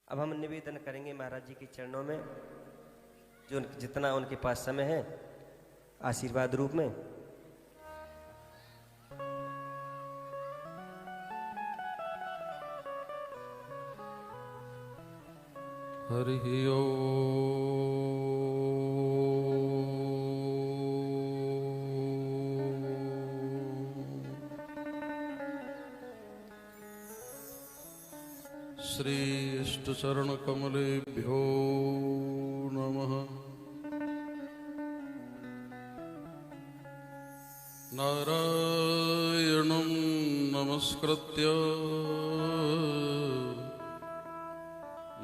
अब हम निवेदन करेंगे महाराज जी के चरणों में, जो जितना उनके पास समय है आशीर्वाद रूप में। हरि ओम। श्री इष्ट चरण कमलेभ्यो नमः। नारायणं नमस्कृत्य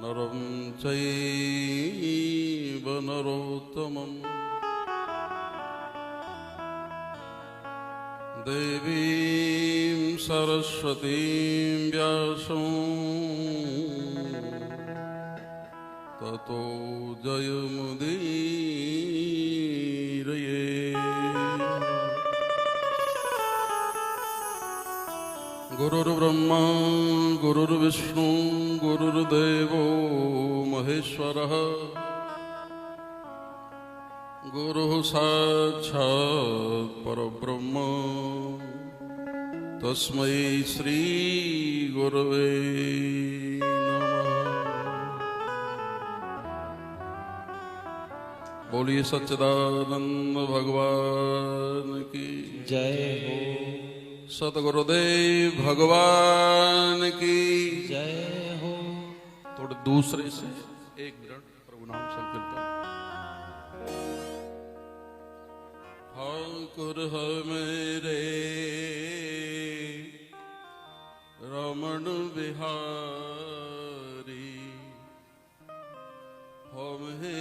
नरं चैव नरोत्तमम् देवीं सरस्वतीं व्यासं ततो जयमुदीरये। गुरुर्ब्रह्मा गुरुर्विष्णु गुरुर्देवो महेश्वरः गुरुः साक्षात् परब्रह्म तस्मै श्री गुरवे नमः। बोलिए सच्चिदानंद भगवान की जय हो। सतगुरुदेव भगवान की जय हो। थोड़े दूसरे से एक मिनट प्रभु नाम संकीर्तन। ठाकुर है मेरे रमण बिहारी, हम हे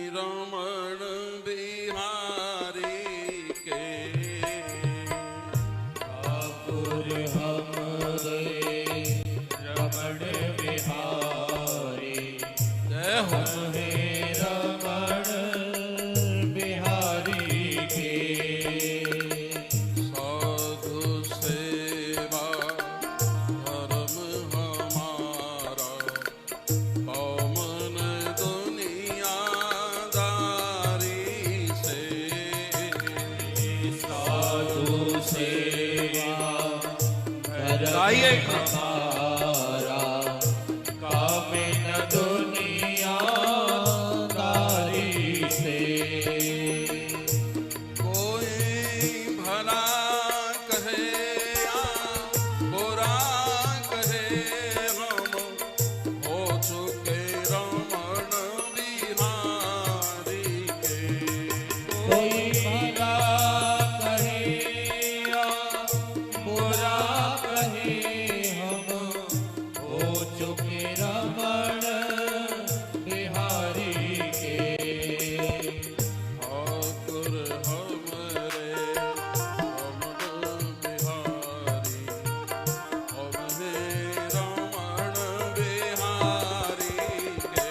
रमण बिहारी के। ठाकुर हमरे रमण बिहारी, जय हो। हम हे रमण बिहारी के। साधु सेवा धर्म हमारा, पावन दुनियादारी से। साधु सेवा धर्म हमारा, कामिन दुनियादारी से। कोई भला कहे या बुरा कहे, हम हो चुके रमण बिहारी के। कोई भला कहे या बुरा कहे, हम हो चुके रमण बिहारी के। ठाकुर हमरे रमण बिहारी, हम हे रमण बिहारी के।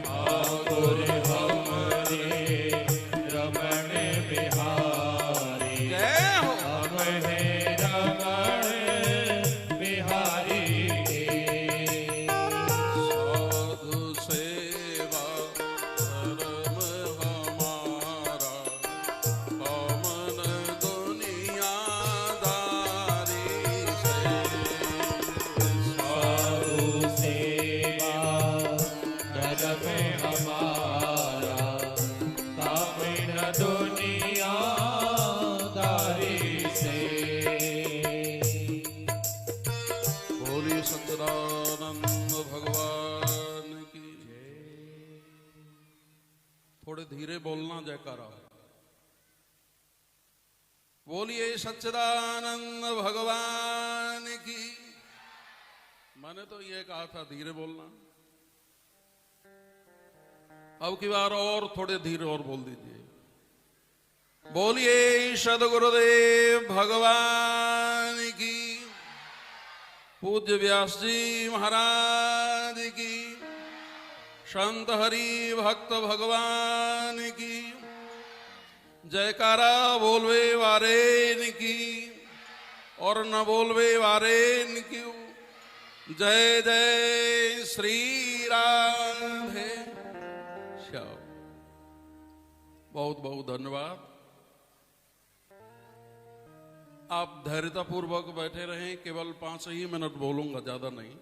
ठाकुर हमरे रमण बिहारी, जय हो। हम हे रमण बिहारी के। साधु सेवा धर्म हमारा, पावन दुनियादारी से। साधु सेवा धर्म हमारा, कामिन दुनियादारी से। बोलिए सच्चिदानंद भगवान की। थोड़े धीरे बोलना जयकारा। बोलिए सच्चिदानंद भगवान की। मैंने तो ये कहा था धीरे बोलना, अब की बार और थोड़े धीरे और बोल दीजिए। बोलिए सदगुरुदेव भगवान की। पूज्य व्यास जी महाराज की। संत हरि भक्त भगवान की। जयकारा बोलवे वारे की और न बोलवे वारे की। जय जय श्री राधे श्याम। बहुत बहुत धन्यवाद। आप धैर्यतापूर्वक बैठे रहें, केवल 5 ही मिनट बोलूंगा, ज्यादा नहीं।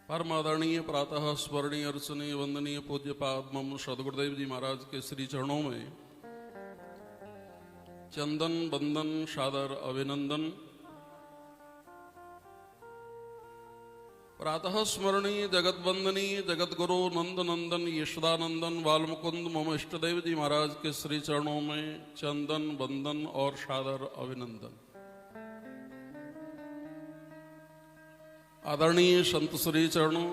परम आदरणीय प्रातः स्मरणीय अर्चनीय वंदनीय पूज्य पाद सदगुरुदेव जी महाराज के श्री चरणों में चंदन बंदन सादर अभिनंदन। प्रातः स्मरणीय जगत वंदनीय जगत गुरु नंद नंदन यशोदानंदन बालमुकुंद मम इष्टदेव जी महाराज के श्री चरणों में चंदन बंदन और सादर अभिनंदन। आदरणीय संत श्री चरणों,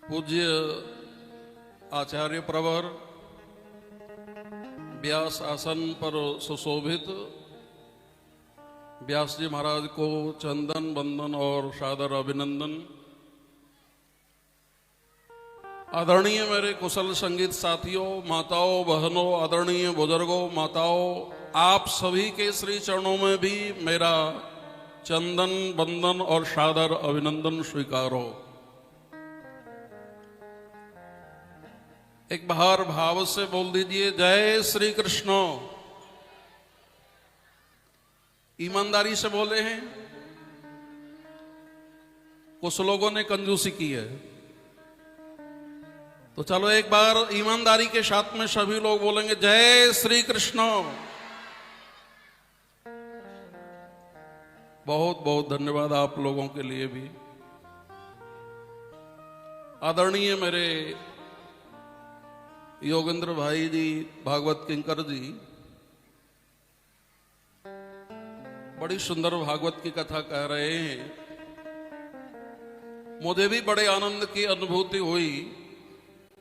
पूज्य आचार्य प्रवर, व्यास आसन पर सुशोभित व्यास जी महाराज को चंदन बंदन और सादर अभिनंदन। आदरणीय मेरे कुशल संगीत साथियों, माताओं बहनों, आदरणीय बुजुर्गों, माताओं, आप सभी के श्री चरणों में भी मेरा चंदन बंदन और सादर अभिनंदन स्वीकार हो। एक बार भाव से बोल दीजिए, जय श्री कृष्ण। ईमानदारी से बोले हैं, कुछ लोगों ने कंजूसी की है, तो चलो एक बार ईमानदारी के साथ में सभी लोग बोलेंगे जय श्री कृष्ण। बहुत बहुत धन्यवाद आप लोगों के लिए भी। आदरणीय मेरे योगेंद्र भाई जी, भागवत किंकर जी, बड़ी सुंदर भागवत की कथा कह रहे हैं। मुझे भी बड़े आनंद की अनुभूति हुई।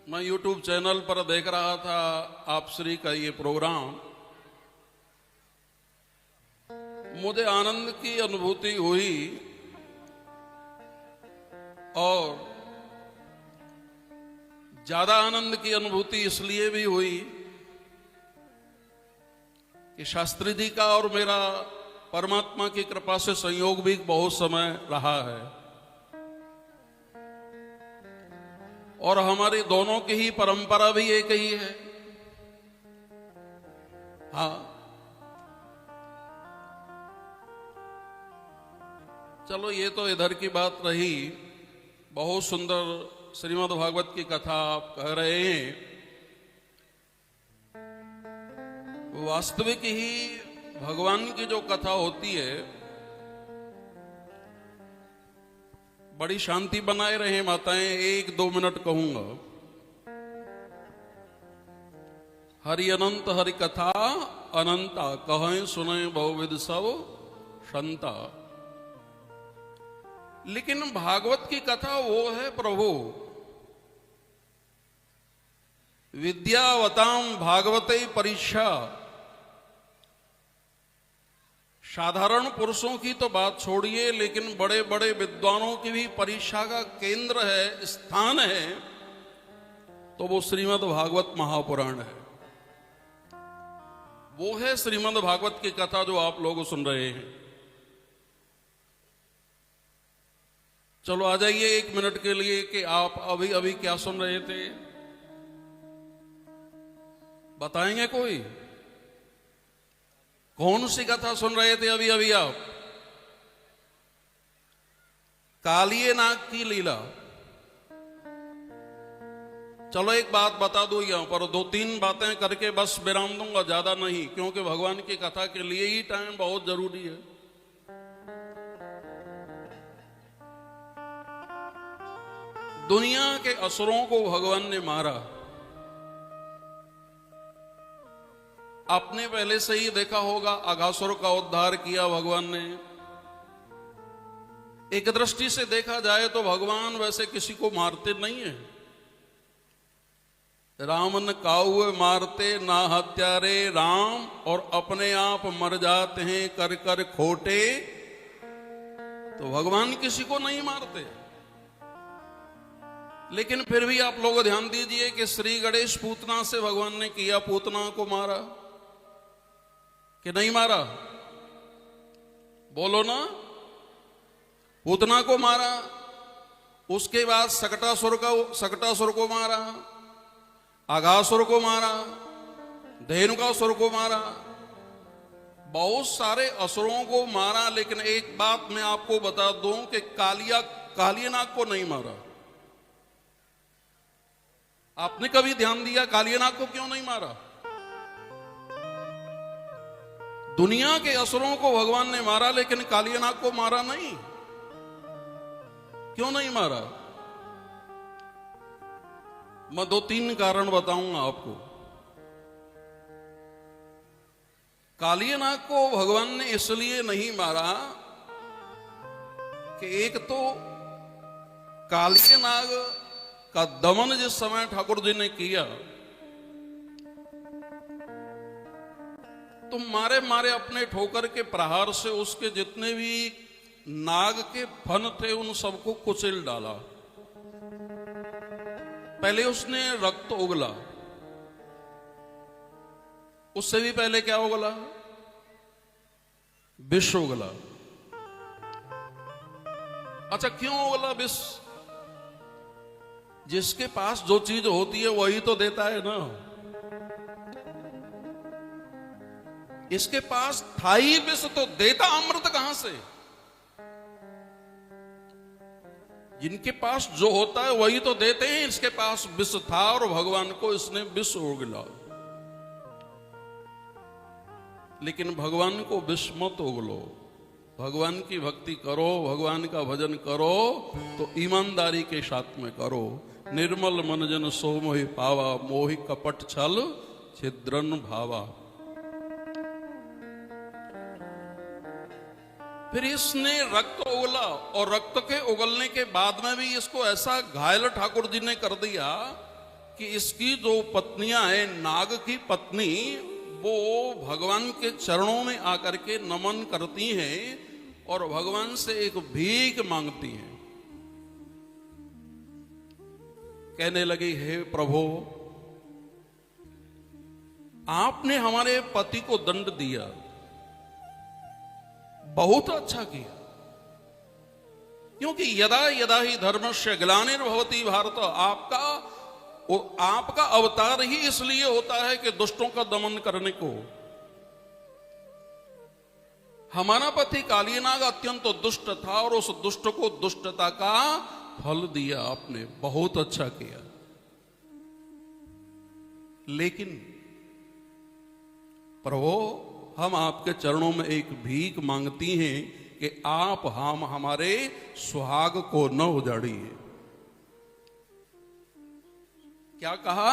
मैं YouTube चैनल पर देख रहा था आप श्री का ये प्रोग्राम, मुझे आनंद की अनुभूति हुई और ज्यादा आनंद की अनुभूति इसलिए भी हुई कि शास्त्री जी का और मेरा परमात्मा की कृपा से संयोग भी बहुत समय रहा है और हमारी दोनों की ही परंपरा भी एक ही है। हाँ, चलो ये तो इधर की बात रही। बहुत सुंदर श्रीमद् भागवत की कथा आप कह रहे हैं। वास्तविक ही भगवान की जो कथा होती है, बड़ी शांति बनाए रहे माताएं। 1-2 मिनट कहूंगा। हरि अनंत हरि कथा अनंता, कहें सुने बहुविध सब संता। लेकिन भागवत की कथा वो है प्रभु, विद्यावताम भागवते परीक्षा। साधारण पुरुषों की तो बात छोड़िए, लेकिन बड़े बड़े विद्वानों की भी परीक्षा का केंद्र है, स्थान है, तो वो श्रीमद् भागवत महापुराण है। वो है श्रीमद् भागवत की कथा जो आप लोग सुन रहे हैं। चलो आ जाइए 1 मिनट के लिए कि आप अभी अभी क्या सुन रहे थे, बताएंगे कोई? कौन सी कथा सुन रहे थे अभी अभी आप? कालिये नाग की लीला। चलो एक बात बता दूं यहां पर, 2-3 बातें करके बस विराम दूंगा, ज्यादा नहीं, क्योंकि भगवान की कथा के लिए ही टाइम बहुत जरूरी है। दुनिया के असुरों को भगवान ने मारा। आपने पहले से ही देखा होगा, अघासुर का उद्धार किया भगवान ने। एक दृष्टि से देखा जाए तो भगवान वैसे किसी को मारते नहीं है। रामन काऊ मारते ना हत्यारे राम, और अपने आप मर जाते हैं कर कर खोटे। तो भगवान किसी को नहीं मारते। लेकिन फिर भी आप लोग ध्यान दीजिए कि श्री गणेश पूतना से भगवान ने किया, पूतना को मारा कि नहीं मारा? बोलो ना। पूतना को मारा, उसके बाद सकटासुर को मारा, आगासुर को मारा, धेनुकासुर को मारा, बहुत सारे असुरों को मारा। लेकिन एक बात मैं आपको बता दूं कि कालियानाग को नहीं मारा। आपने कभी ध्यान दिया कालियानाग को क्यों नहीं मारा? दुनिया के असुरों को भगवान ने मारा, लेकिन कालियानाग को मारा नहीं। क्यों नहीं मारा? मैं 2-3 कारण बताऊंगा आपको। कालियानाग को भगवान ने इसलिए नहीं मारा कि एक तो कालियानाग का दमन जिस समय ठाकुर जी ने किया तो मारे मारे अपने ठोकर के प्रहार से उसके जितने भी नाग के फन थे उन सबको कुचल डाला। पहले उसने रक्त उगला, उससे भी पहले क्या उगला? विष उगला। अच्छा, क्यों उगला विष? जिसके पास जो चीज होती है वही तो देता है ना। इसके पास था ही विष, तो देता अमृत कहां से? जिनके पास जो होता है वही तो देते हैं। इसके पास विष था और भगवान को इसने विष उगला। लेकिन भगवान को विष मत उगलो, भगवान की भक्ति करो, भगवान का भजन करो तो ईमानदारी के साथ में करो। निर्मल मन जन सो मोहि पावा, मोहि कपट छल छिद्रन भावा। फिर इसने रक्त उगला और रक्त के उगलने के बाद में भी इसको ऐसा घायल ठाकुर जी ने कर दिया कि इसकी जो पत्नियां हैं, नाग की पत्नी, वो भगवान के चरणों में आकर के नमन करती हैं और भगवान से एक भीख मांगती हैं। कहने लगी, हे प्रभु, आपने हमारे पति को दंड दिया, बहुत अच्छा किया, क्योंकि यदा यदा ही धर्मस्य ग्लानिर्भवति भारत, आपका अवतार ही इसलिए होता है कि दुष्टों का दमन करने को। हमारा पति कालियानाग अत्यंत दुष्ट था और उस दुष्ट को दुष्टता का फल दिया आपने, बहुत अच्छा किया। लेकिन प्रभु, हम आपके चरणों में एक भीख मांगती हैं कि आप हमारे सुहाग को न उजाड़िए। क्या कहा?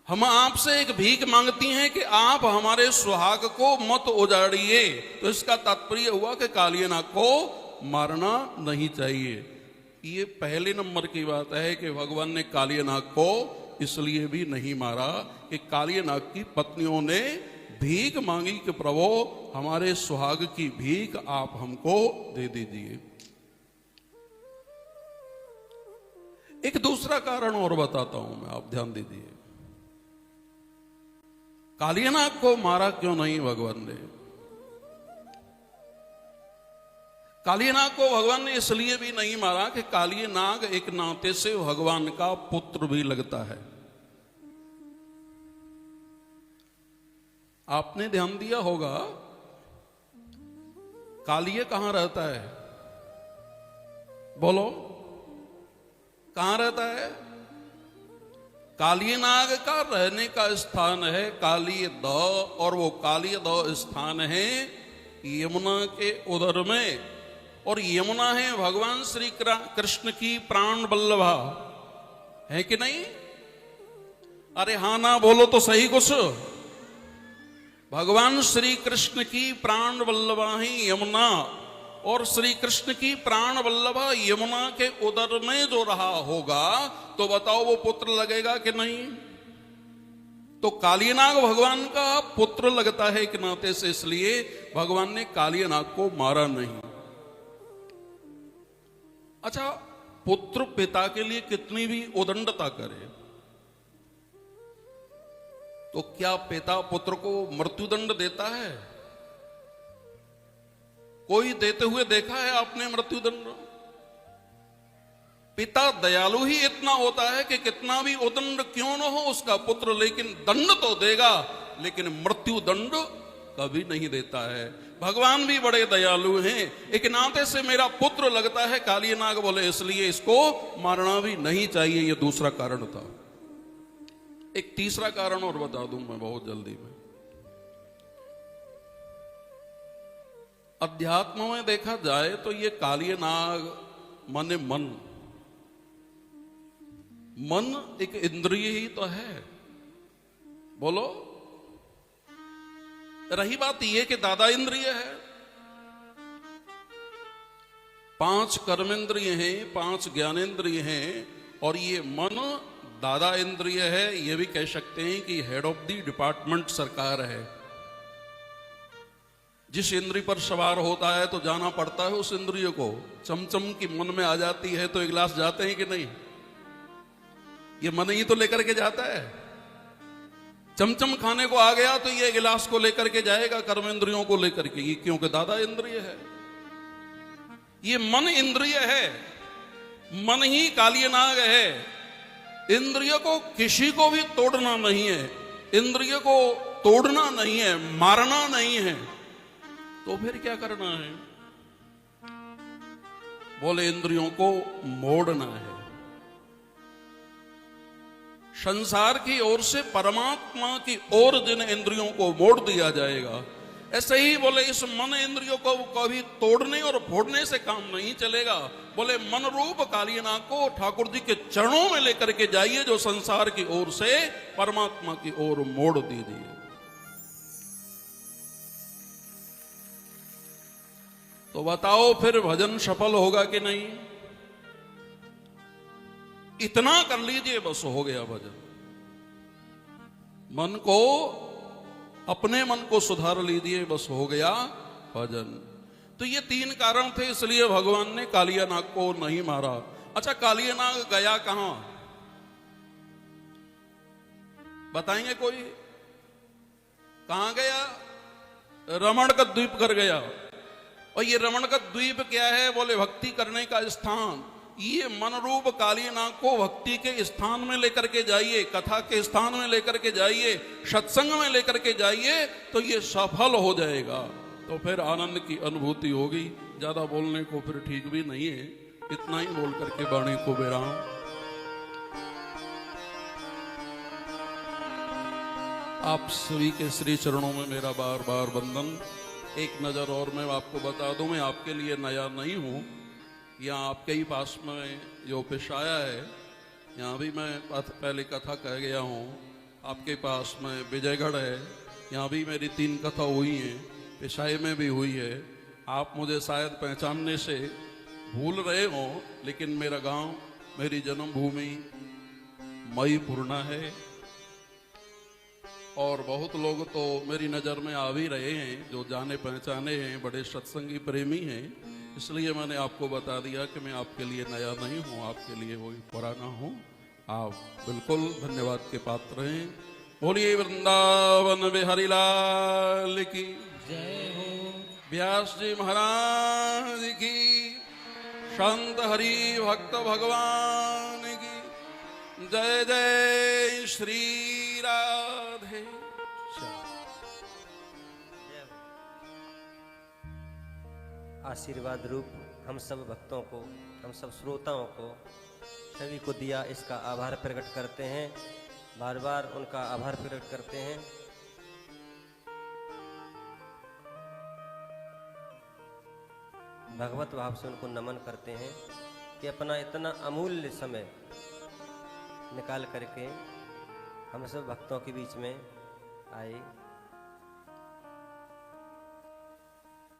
हम आपसे एक भीख मांगती हैं कि आप हमारे सुहाग को मत उजाड़िए। तो इसका तात्पर्य हुआ कि कालियानाग को मारना नहीं चाहिए। ये पहले नंबर की बात है कि भगवान ने कालियानाग को इसलिए भी नहीं मारा कि कालियानाग की पत्नियों ने भीख मांगी कि प्रभु, हमारे सुहाग की भीख आप हमको दे दीजिए। एक दूसरा कारण और बताता हूं मैं, आप ध्यान दीजिए। कालियानाग को मारा क्यों नहीं भगवान ने? कालियानाग को भगवान ने इसलिए भी नहीं मारा कि कालियानाग एक नाते से भगवान का पुत्र भी लगता है। आपने ध्यान दिया होगा, कालिया कहां रहता है? बोलो, कहां रहता है? कालियानाग का रहने का स्थान है कालियद, और वो कालियद स्थान है यमुना के उदर में। और यमुना है भगवान श्री कृष्ण की प्राण वल्लभा, है कि नहीं? अरे हाँ ना बोलो तो सही कुछ। भगवान श्री कृष्ण की प्राण वल्लभा ही यमुना, और श्री कृष्ण की प्राण वल्लभा यमुना के उदर में जो रहा होगा तो बताओ वो पुत्र लगेगा कि नहीं? तो कालियानाग भगवान का पुत्र लगता है एक नाते से, इसलिए भगवान ने कालियानाग को मारा नहीं। अच्छा, पुत्र पिता के लिए कितनी भी उदंडता करे तो क्या पिता पुत्र को मृत्युदंड देता है? कोई देते हुए देखा है आपने मृत्युदंड? पिता दयालु ही इतना होता है कि कितना भी उदंड क्यों न हो उसका पुत्र लेकिन दंड तो देगा, लेकिन मृत्यु दंड कभी नहीं देता है। भगवान भी बड़े दयालु हैं। एक नाते से मेरा पुत्र लगता है काली नाग, बोले इसलिए इसको मारना भी नहीं चाहिए। यह दूसरा कारण था। एक तीसरा कारण और बता दूं मैं बहुत जल्दी में। अध्यात्म में देखा जाए तो ये काली नाग माने मन एक इंद्रिय ही तो है। बोलो, रही बात यह कि दादा इंद्रिय है। 5 कर्मेंद्रिय हैं, 5 ज्ञानेंद्रिय हैं, और ये मन दादा इंद्रिय है। ये भी कह सकते हैं कि हेड ऑफ द डिपार्टमेंट सरकार है। जिस इंद्रिय पर सवार होता है तो जाना पड़ता है उस इंद्रिय को। चमचम की मन में आ जाती है तो एक गिलास जाते हैं कि नहीं? ये मन ही तो लेकर के जाता है। चमचम खाने को आ गया तो ये गिलास को लेकर के जाएगा, कर्मेंद्रियों को लेकर के। ये क्योंकि दादा इंद्रिय है। ये मन इंद्रिय है, मन ही काली नाग है। इंद्रिय को किसी को भी तोड़ना नहीं है, इंद्रिय को तोड़ना नहीं है, मारना नहीं है। तो फिर क्या करना है? बोले इंद्रियों को मोड़ना है। संसार की ओर से परमात्मा की ओर जिन इंद्रियों को मोड़ दिया जाएगा, ऐसे ही बोले इस मन इंद्रियों को कभी तोड़ने और फोड़ने से काम नहीं चलेगा। बोले मन रूप काली नाग को ठाकुर जी के चरणों में लेकर के जाइए, जो संसार की ओर से परमात्मा की ओर मोड़ दीजिए। तो बताओ फिर भजन सफल होगा कि नहीं? इतना कर लीजिए बस, हो गया भजन। मन को, अपने मन को सुधार लीजिए, बस हो गया भजन। तो ये 3 कारण थे, इसलिए भगवान ने कालिया नाग को नहीं मारा। अच्छा, कालिया नाग गया कहां? बताएंगे कोई? कहां गया? रमण का द्वीप कर गया। और ये रमण का द्वीप क्या है? बोले भक्ति करने का स्थान। ये मन रूप काली नाग को भक्ति के स्थान में लेकर के जाइए, कथा के स्थान में लेकर के जाइए, सत्संग में लेकर के जाइए, तो ये सफल हो जाएगा। तो फिर आनंद की अनुभूति होगी। ज्यादा बोलने को फिर ठीक भी नहीं है, इतना ही बोल करके वाणी को विराम। आप सभी के श्री चरणों में मेरा बार बार वंदन। एक नजर और मैं आपको बता दूं, मैं आपके लिए नया नहीं हूं। यहाँ आपके ही पास में जो पेशाया है, यहाँ भी मैं पहले कथा कह गया हूँ। आपके पास में विजयगढ़ है, यहाँ भी मेरी 3 कथा हुई हैं, पेशाए में भी हुई है। आप मुझे शायद पहचानने से भूल रहे हो, लेकिन मेरा गांव, मेरी जन्मभूमि मईपुरना है। और बहुत लोग तो मेरी नज़र में आ भी रहे हैं, जो जाने पहचाने हैं, बड़े सत्संगी प्रेमी हैं। इसलिए मैंने आपको बता दिया कि मैं आपके लिए नया नहीं हूँ, आपके लिए वही पुराना हूँ। आप बिल्कुल धन्यवाद के पात्र हैं। बोलिए वृंदावन बिहारी लाल की जय हो। व्यास जी महाराज की, शांत हरि भक्त भगवान की जय। जय श्री राधे। आशीर्वाद रूप हम सब भक्तों को, हम सब श्रोताओं को, सभी को दिया, इसका आभार प्रकट करते हैं। बार बार उनका आभार प्रकट करते हैं। भगवत भाव से उनको नमन करते हैं कि अपना इतना अमूल्य समय निकाल करके हम सब भक्तों के बीच में आए।